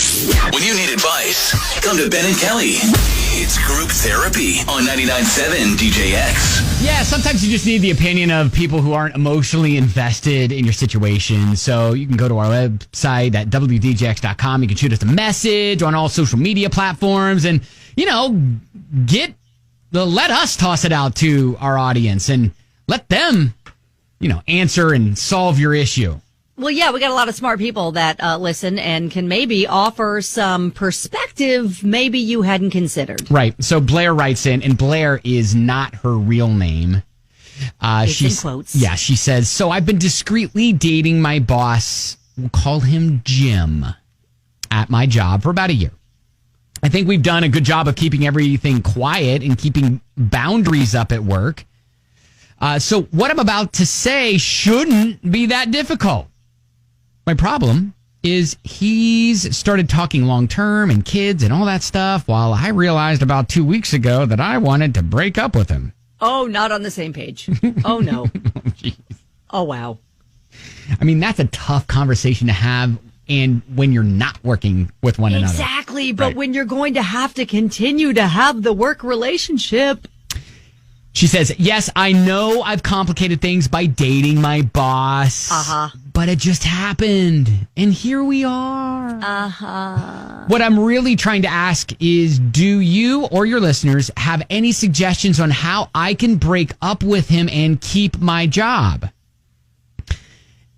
When you need advice, come to Ben and Kelly. It's Group Therapy on 99.7 DJX. Yeah, sometimes you just need the opinion of people who aren't emotionally invested in your situation. So you can go to our website at wdjx.com. You can shoot us a message on all social media platforms and, let us toss it out to our audience and let them, answer and solve your issue. Well, yeah, we got a lot of smart people that listen and can maybe offer some perspective maybe you hadn't considered. Right. So Blair writes in, and Blair is not her real name. She's in quotes. Yeah, she says, so I've been discreetly dating my boss, we'll call him Jim, at my job for about a year. I think we've done a good job of keeping everything quiet and keeping boundaries up at work. So what I'm about to say shouldn't be that difficult. My problem is he's started talking long-term and kids and all that stuff while I realized about 2 weeks ago that I wanted to break up with him. Oh, not on the same page. Oh, no. Oh, wow. I mean, that's a tough conversation to have and when you're not working with one another. Exactly, but right. When you're going to have to continue to have the work relationship. She says, yes, I know I've complicated things by dating my boss. But it just happened. And here we are. What I'm really trying to ask is, do you or your listeners have any suggestions on how I can break up with him and keep my job?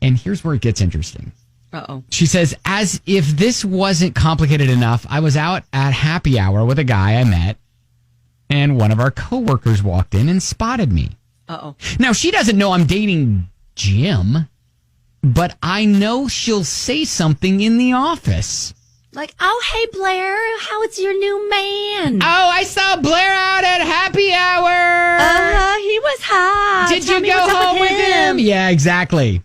And here's where it gets interesting. Uh-oh. She says, as if this wasn't complicated enough, I was out at happy hour with a guy I met. And one of our coworkers walked in and spotted me. Uh-oh. Now, she doesn't know I'm dating Jim, but I know she'll say something in the office. Like, oh, hey, Blair, how's your new man? Oh, I saw Blair out at happy hour. He was hot. Did you go home with him? Yeah, exactly.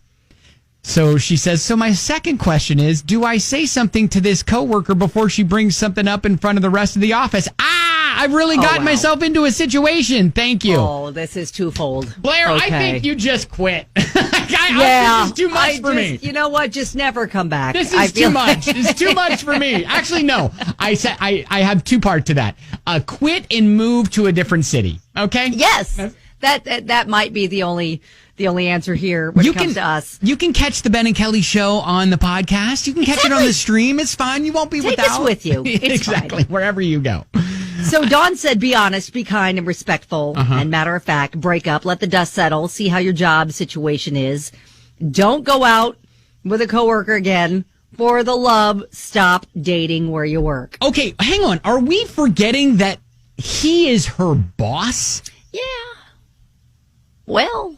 So she says, so my second question is, do I say something to this coworker before she brings something up in front of the rest of the office? I've really gotten myself into a situation. Thank you. Oh, this is twofold. Blair, okay. I think you just quit. This is too much for me. You know what? Just never come back. This is too much. It's too much for me. Actually, no. I said I have two parts to that. Quit and move to a different city. Okay? Yes. That might be the only answer here when it comes to us. You can catch the Ben and Kelly show on the podcast. You can catch it on the stream. It's fine. You won't be Take without. us with you. It's exactly. fine. Wherever you go. So Dawn said, be honest, be kind and respectful, and matter of fact, break up, let the dust settle, see how your job situation is. Don't go out with a coworker again. For the love, stop dating where you work. Okay, hang on. Are we forgetting that he is her boss? Yeah. Well,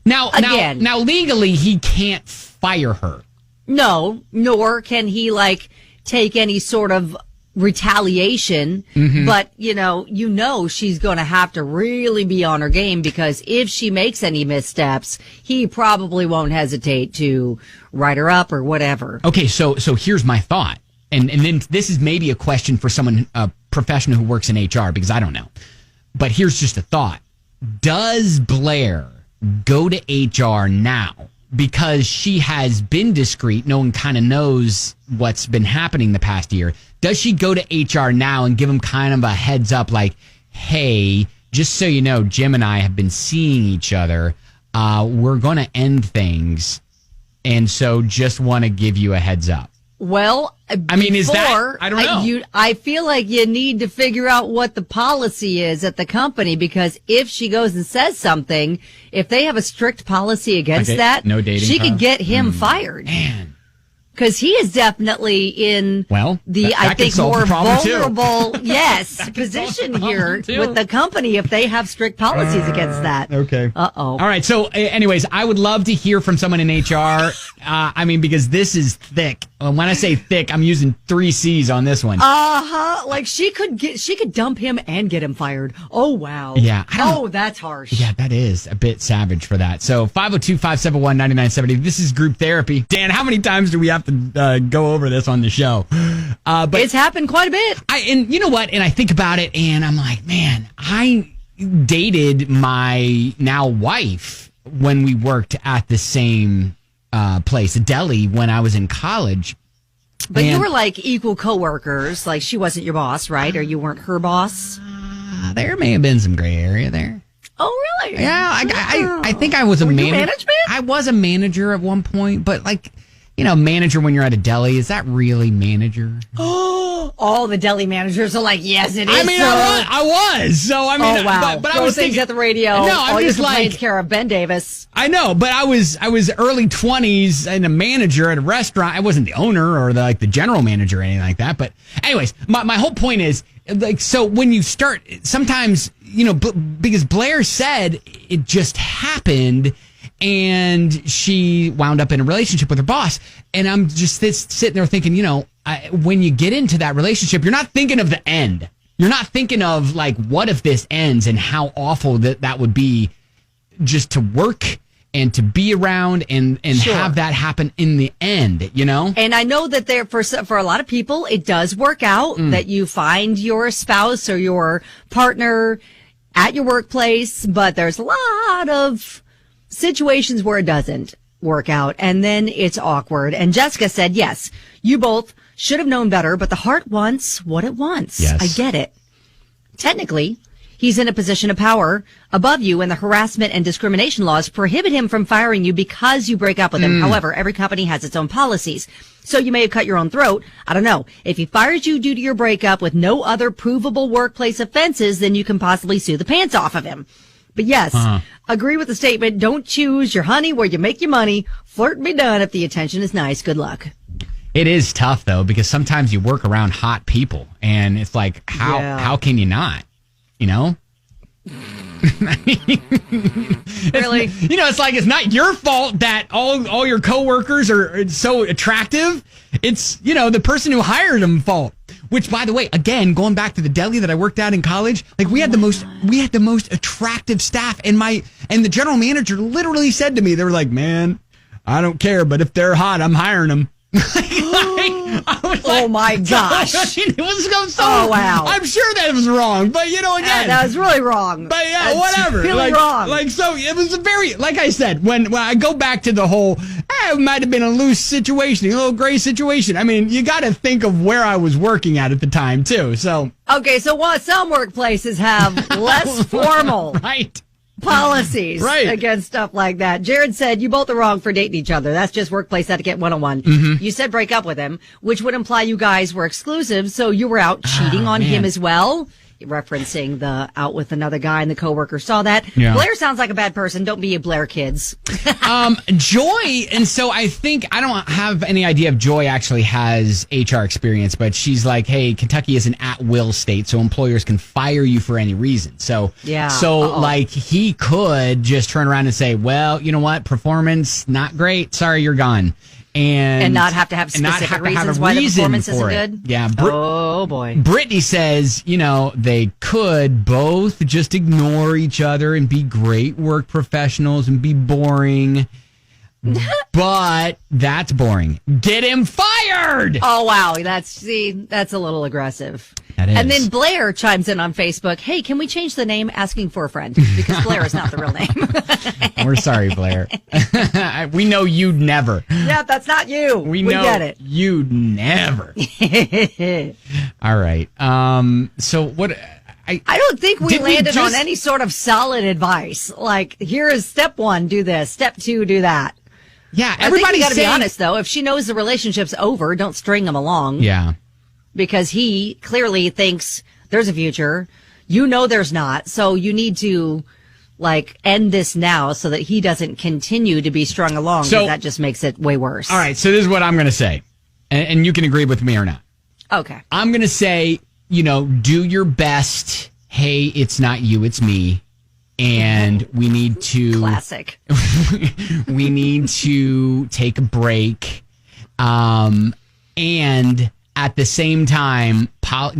now again. Legally, he can't fire her. No, nor can he take any sort of retaliation, but she's going to have to really be on her game, because if she makes any missteps, he probably won't hesitate to write her up or whatever. Okay, so here's my thought, and then this is maybe a question for someone, a professional who works in HR, because I don't know, but here's just a thought. Does Blair go to HR now? Because she has been discreet, no one kind of knows what's been happening the past year. Does she go to HR now and give them kind of a heads up, like, hey, just so you know, Jim and I have been seeing each other. We're going to end things. And so just want to give you a heads up. Well, I mean, is that, I don't know. I feel like you need to figure out what the policy is at the company, because if she goes and says something, if they have a strict policy against that, no dating, she could get him fired. Man. Because he is definitely in I think, more vulnerable, position here with the company if they have strict policies against that. Okay. Uh-oh. All right. So, anyways, I would love to hear from someone in HR. Because this is thick. When I say thick, I'm using 3 C's on this one. Like she could dump him and get him fired. Oh, wow. Yeah. That's harsh. Yeah, that is a bit savage for that. So 502-571-9970. This is group therapy. Dan, how many times do we have to go over this on the show? But it's happened quite a bit. And you know what? And I think about it and I'm like, man, I dated my now wife when we worked at the same place, a deli, when I was in college. But you were like equal coworkers. Like she wasn't your boss, right? Or you weren't her boss? There may have been some gray area there. Oh, really? Yeah, I think I was a manager. Management? I was a manager at one point, but like, manager when you're at a deli, is that really manager? All the deli managers are like, yes, it is. I mean, I was. So, I mean, oh, wow. but I Throw was things thinking, at the radio. No, I'm just like, care of Ben Davis. I know, but I was early 20s and a manager at a restaurant. I wasn't the owner or the general manager or anything like that. But anyways, my whole point is, like, so when you start, sometimes, because Blair said it just happened and she wound up in a relationship with her boss. And I'm just sitting there thinking, when you get into that relationship, you're not thinking of the end. You're not thinking of, like, what if this ends and how awful that would be just to work and to be around and Sure. have that happen in the end, And I know that for a lot of people, it does work out that you find your spouse or your partner at your workplace, but there's a lot of situations where it doesn't work out and then it's awkward. And Jessica said, yes, you both should have known better, but the heart wants what it wants. Yes. I get it. Technically, he's in a position of power above you, and the harassment and discrimination laws prohibit him from firing you because you break up with him. However, every company has its own policies. So you may have cut your own throat. I don't know. If he fires you due to your breakup with no other provable workplace offenses, then you can possibly sue the pants off of him. But yes, agree with the statement. Don't choose your honey where you make your money. Flirt and be done if the attention is nice. Good luck. It is tough, though, because sometimes you work around hot people, and it's like, how can you not? Really? It's like, it's not your fault that all your coworkers are so attractive. It's, the person who hired them fault. Which, by the way, again, going back to the deli that I worked at in college, like we had the most attractive staff, and the general manager literally said to me, they were like, man, I don't care, but if they're hot, I'm hiring them. Oh my gosh. It was so, oh wow. I'm sure that was wrong, but again. That was really wrong. But yeah, That's whatever. Really wrong. So it was a very, like I said, when I go back to the whole, it might have been a loose situation, a little gray situation. I mean, you got to think of where I was working at the time too. So. Okay. So while some workplaces have less formal. Right. Policies against stuff like that. Jared said you both are wrong for dating each other. That's just workplace etiquette 101. You said break up with him, which would imply you guys were exclusive, so you were out cheating on him as well. Referencing the out with another guy and the coworker saw that. Yeah. Blair sounds like a bad person. Don't be a Blair, kids. Joy, and so I think, I don't have any idea if Joy actually has HR experience, but she's like, hey, Kentucky is an at-will state, so employers can fire you for any reason. So, like, he could just turn around and say, well, you know what, performance, not great, sorry, you're gone. And not have to have specific reasons why the performance isn't good? Yeah. Oh, boy. Brittany says, they could both just ignore each other and be great work professionals and be boring. But that's boring. Get him fired! Oh, wow. That's a little aggressive. That is. And then Blair chimes in on Facebook, hey, can we change the name? Asking for a friend. Because Blair is not the real name. We're sorry, Blair. We know you'd never. Yeah, that's not you. We know get it. You'd never. All right. So what... I don't think we landed on any sort of solid advice. Like, here is step 1, do this. Step 2, do that. Yeah, everybody's got to be honest, though. If she knows the relationship's over, don't string him along. Yeah. Because he clearly thinks there's a future. There's not. So you need to, end this now so that he doesn't continue to be strung along. So that just makes it way worse. All right. So this is what I'm going to say. And you can agree with me or not. Okay. I'm going to say, do your best. Hey, it's not you, it's me. And we need to... Classic. We need to take a break. And at the same time,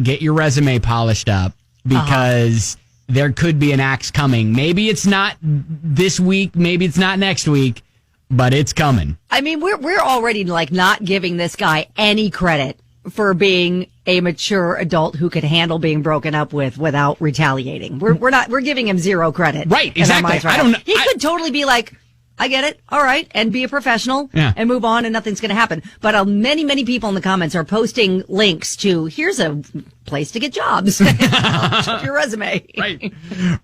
get your resume polished up because there could be an axe coming. Maybe it's not this week. Maybe it's not next week, but it's coming. I mean, we're already not giving this guy any credit for being a mature adult who could handle being broken up with without retaliating. We're giving him zero credit. Right, exactly. I don't know. He could totally be like, I get it. All right. And be a professional and move on and nothing's going to happen. But many, many people in the comments are posting links to, here's a place to get jobs. Check your resume.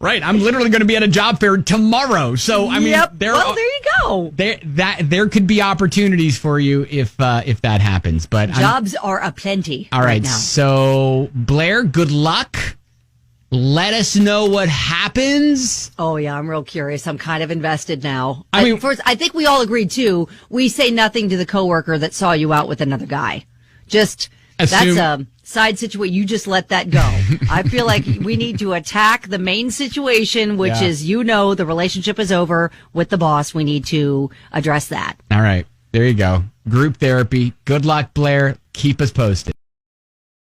Right. I'm literally going to be at a job fair tomorrow. So, I mean, there you go. There could be opportunities for you if that happens. But jobs are aplenty. All right. Now. So, Blair, good luck. Let us know what happens. Oh, yeah, I'm real curious. I'm kind of invested now. I mean, first, I think we all agreed, too. We say nothing to the coworker that saw you out with another guy. That's a side situation. You just let that go. I feel like we need to attack the main situation, which is, the relationship is over with the boss. We need to address that. All right. There you go. Group therapy. Good luck, Blair. Keep us posted.